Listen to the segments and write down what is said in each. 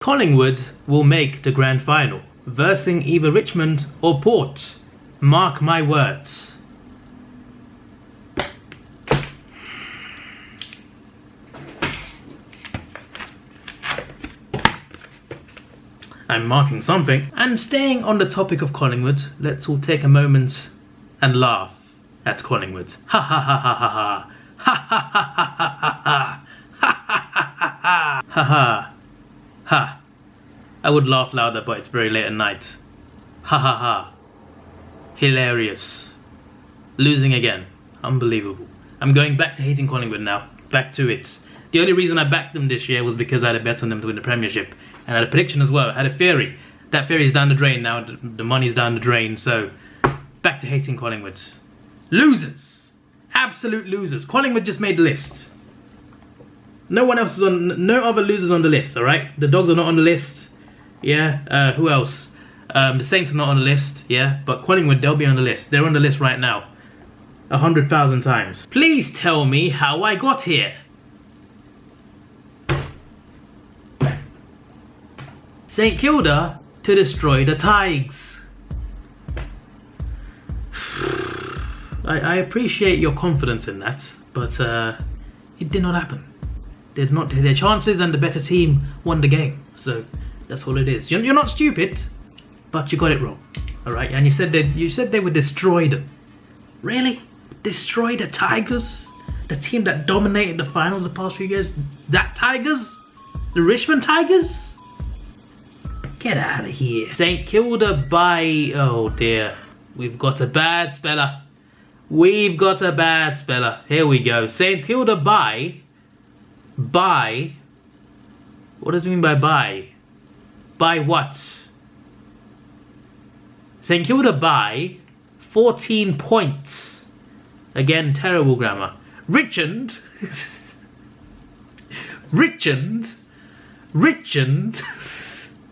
Collingwood will make the grand final, versing either Richmond or Port. Mark my words. I'm marking something. And staying on the topic of Collingwood, let's all take a moment and laugh at Collingwood. Ha ha ha ha ha ha. Ha ha ha ha ha ha. Ha ha ha ha ha. Ha ha. Ha. I would laugh louder, but it's very late at night. Ha ha ha. Hilarious. Losing again. Unbelievable. I'm going back to hating Collingwood now. Back to it. The only reason I backed them this year was because I had a bet on them to win the Premiership. And I had a prediction as well. I had a theory. That theory's down the drain now. The money's down the drain. So, back to hating Collingwood. Losers. Absolute losers. Collingwood just made the list. No one else is on. No other losers on the list, alright? The Dogs are not on the list. Yeah. Who else? The Saints are not on the list. Yeah. But Collingwood, they'll be on the list. They're on the list right now. 100,000 times. Please tell me how I got here. St Kilda to destroy the Tigers. I appreciate your confidence in that, but it did not happen. Did not take their chances, and the better team won the game. So that's all it is. You're not stupid, but you got it wrong. All right, and you said they would destroy them. Really? Destroy the Tigers? The team that dominated the finals the past few years? That Tigers? The Richmond Tigers? Get out of here. St Kilda by... Oh dear. We've got a bad speller. We've got a bad speller. Here we go. St Kilda by... By... What does it mean by by? By what? St Kilda by 14 points. Again, terrible grammar. Richmond... Richmond...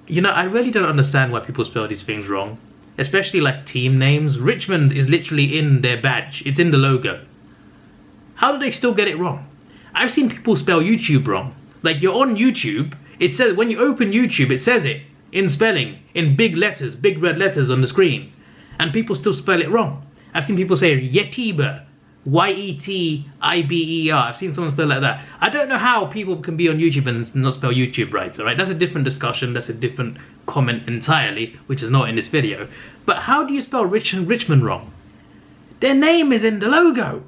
You know, I really don't understand why people spell these things wrong. Especially like team names. Richmond is literally in their badge. It's in the logo. How do they still get it wrong? I've seen people spell YouTube wrong. Like, you're on YouTube, it says, when you open YouTube, it says it in spelling, in big letters, big red letters on the screen. And people still spell it wrong. I've seen people say Yetiber, Y-E-T-I-B-E-R. I've seen someone spell like that. I don't know how people can be on YouTube and not spell YouTube right, alright? That's a different discussion, that's a different comment entirely, which is not in this video. But how do you spell Richmond wrong? Their name is in the logo.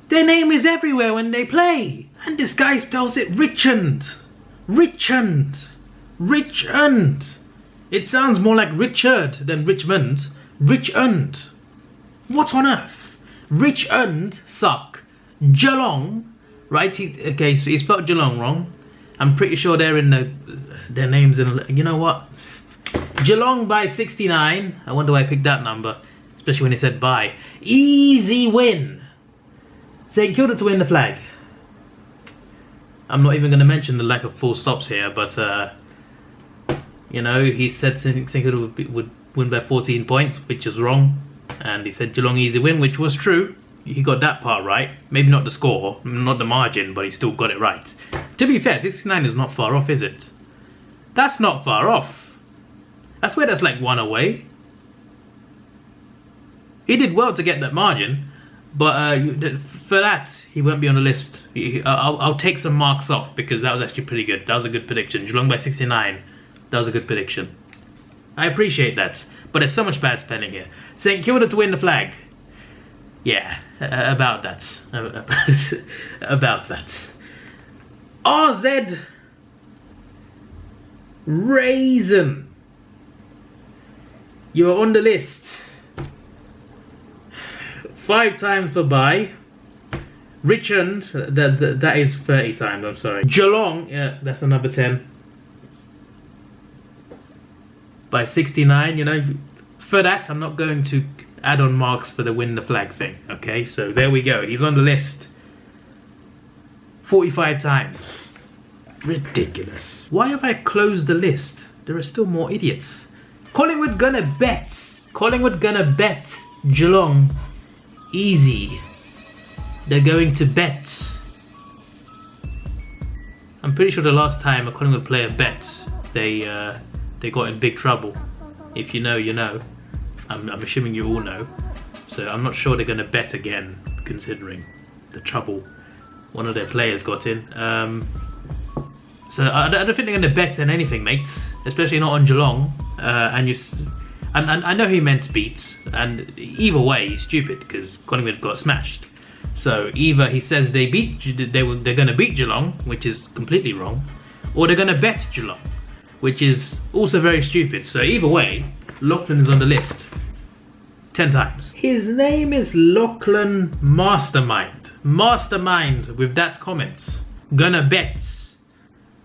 Their name is everywhere when they play. And this guy spells it Richmond. Richmond. Richmond. It sounds more like Richard than Richmond. Richmond. What on earth? Richmond suck. Geelong, right? Okay, so he spelled Geelong wrong. I'm pretty sure they're in their names in. You know what? Geelong by 69. I wonder why I picked that number, especially when he said by. Easy win. St Kilda to win the flag. I'm not even going to mention the lack of full stops here, but you know, he said St Kilda would win by 14 points, which is wrong. And he said Geelong easy win, which was true. He got that part right. Maybe not the score, not the margin, but he still got it right. To be fair, 69 is not far off, is it? That's not far off. I swear that's like one away. He did well to get that margin, but for that, he won't be on the list. I'll take some marks off because that was actually pretty good. That was a good prediction. Geelong by 69. That was a good prediction. I appreciate that. But there's so much bad spelling here. St Kilda to win the flag. Yeah, about that. About that. RZ Raisin. You're on the list. 5 times for bye. Richmond, that is 30 times, I'm sorry. Geelong, yeah, that's another 10. By 69, you know, for that, I'm not going to add on marks for the win the flag thing, okay? So there we go, he's on the list. 45 times. Ridiculous. Why have I closed the list? There are still more idiots. Collingwood gonna bet. Collingwood gonna bet Geelong easy. They're going to bet. I'm pretty sure the last time a Collingwood player bet, they got in big trouble. If you know, you know. I'm assuming you all know. So I'm not sure they're going to bet again, considering the trouble one of their players got in. So I don't think they're going to bet on anything, mates. Especially not on Geelong. And I know he meant beat, and either way he's stupid because Collingwood got smashed. So either he says they're going to beat Geelong, which is completely wrong, or they're going to bet Geelong, which is also very stupid. So either way, Lachlan is on the list 10 times. His name is Lachlan Mastermind. Mastermind with that comment. Gonna bet.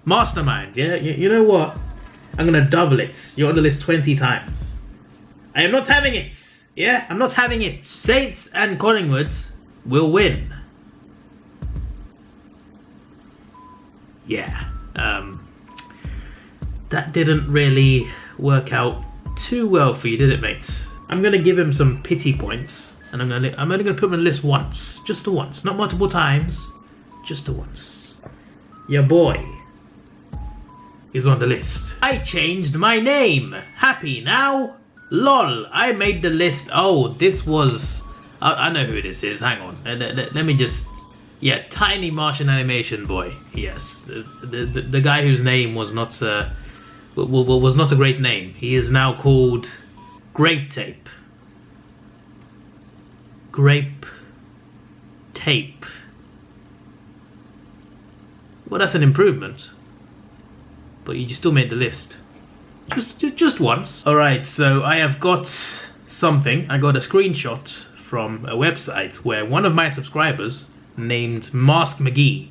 Mastermind, yeah? You know what? I'm gonna double it. You're on the list 20 times. I am not having it. Yeah, I'm not having it. Saints and Collingwood will win. Yeah. That didn't really work out too well for you, did it, mate? I'm gonna give him some pity points, and I'm only gonna put him on the list once, just once, not multiple times, just once. Your boy is on the list. I changed my name. Happy now? Lol, I made the list. Oh, this was... I know who this is. Hang on. Let me just... Yeah, Tiny Martian Animation Boy. Yes, the guy whose name was not a great name. He is now called Grape Tape. Grape Tape. Well, that's an improvement. But you still made the list. Just once. Alright, so I have got something. I got a screenshot from a website where one of my subscribers, named Mask McGee,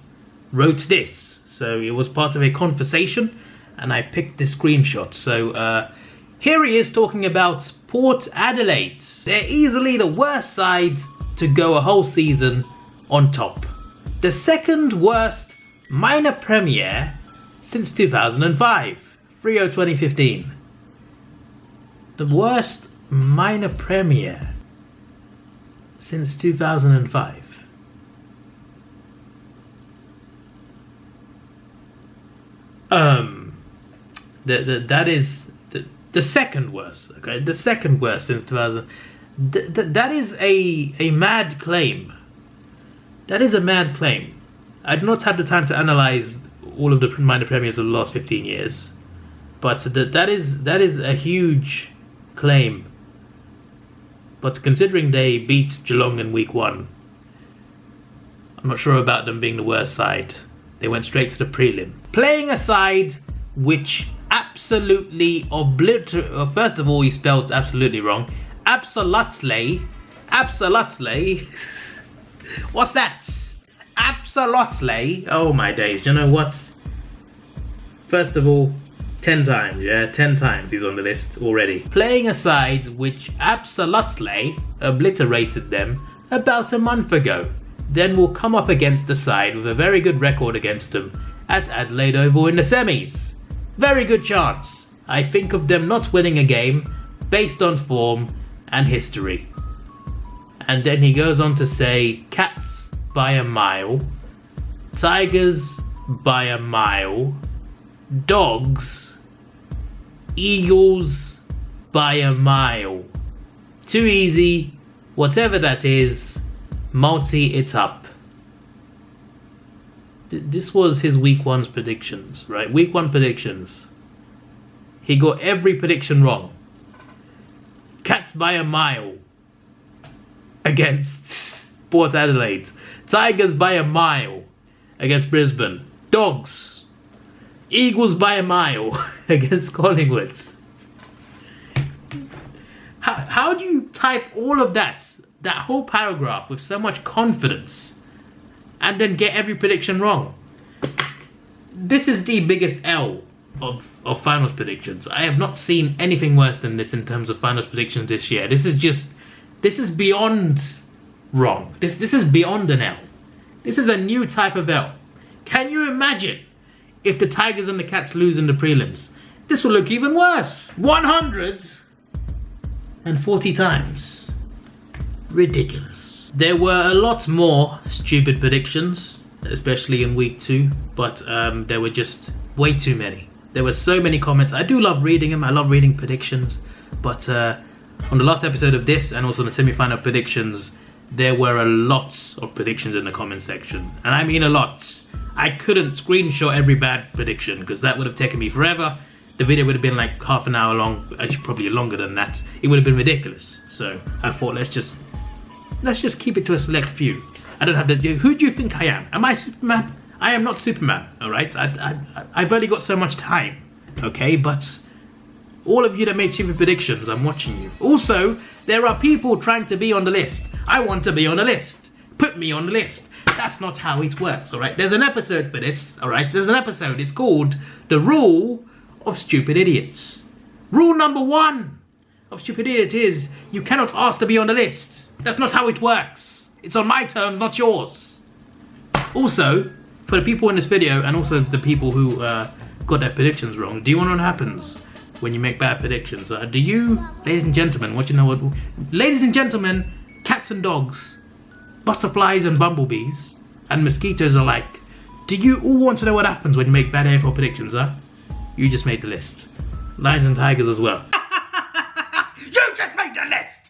wrote this. So it was part of a conversation, and I picked this screenshot. So here he is talking about Port Adelaide. They're easily the worst side to go a whole season on top. The second worst minor premiere since 2005. 3/0/2015. The worst minor premiere since 2005. That is the second worst. Okay, the second worst since 2000. That is a mad claim. That is a mad claim. I do not have the time to analyze all of the minor premiers of the last 15 years. But that is a huge claim. But considering they beat Geelong in week 1, I'm not sure about them being the worst side. They went straight to the prelim. Playing a side which absolutely obliterated... First of all, he spelled absolutely wrong. Absolutely. What's that? Absolutely. Oh my days. You know what? First of all, 10 times, yeah? 10 times he's on the list already. Playing a side which absolutely obliterated them about a month ago. Then we'll come up against a side with a very good record against them at Adelaide Oval in the semis. Very good chance. I think of them not winning a game based on form and history. And then he goes on to say, Cats by a mile, Tigers by a mile, Dogs, Eagles by a mile. Too easy, whatever that is, multi it up. This was his week 1's predictions, right? Week 1 predictions. He got every prediction wrong. Cats by a mile against Port Adelaide. Tigers by a mile against Brisbane. Dogs. Eagles by a mile against Collingwood. How do you type all of that whole paragraph with so much confidence and then get every prediction wrong? This is the biggest L of finals predictions. I have not seen anything worse than this in terms of finals predictions this year. This is beyond wrong. This is beyond an L. This is a new type of L. Can you imagine if the Tigers and the Cats lose in the prelims? This will look even worse. 140 times. Ridiculous. There were a lot more stupid predictions especially in week 2, but there were just way too many. There were so many comments. I do love reading them. I love reading predictions, but on the last episode of this and also the semi-final predictions, there were a lot of predictions in the comment section, and I mean a lot. I couldn't screenshot every bad prediction because that would have taken me forever. The video would have been like half an hour long, actually probably longer than that. It would have been ridiculous. So I thought let's just keep it to a select few. I don't have to. Who do you think I am? Am I Superman? I am not Superman. All right. I've only got so much time. Okay, but all of you that made stupid predictions, I'm watching you. Also, there are people trying to be on the list. I want to be on the list. Put me on the list. That's not how it works. All right. There's an episode for this. All right. There's an episode. It's called The Rule of Stupid Idiots. Rule number 1 of Stupid Idiot is you cannot ask to be on the list. That's not how it works. It's on my terms, not yours. Also, for the people in this video and also the people who got their predictions wrong, do you want to know what happens when you make bad predictions? Do you, ladies and gentlemen, ladies and gentlemen, cats and dogs, butterflies and bumblebees, and mosquitoes alike, do you all want to know what happens when you make bad AFL predictions, huh? You just made the list. Lions and tigers as well. You just made the list!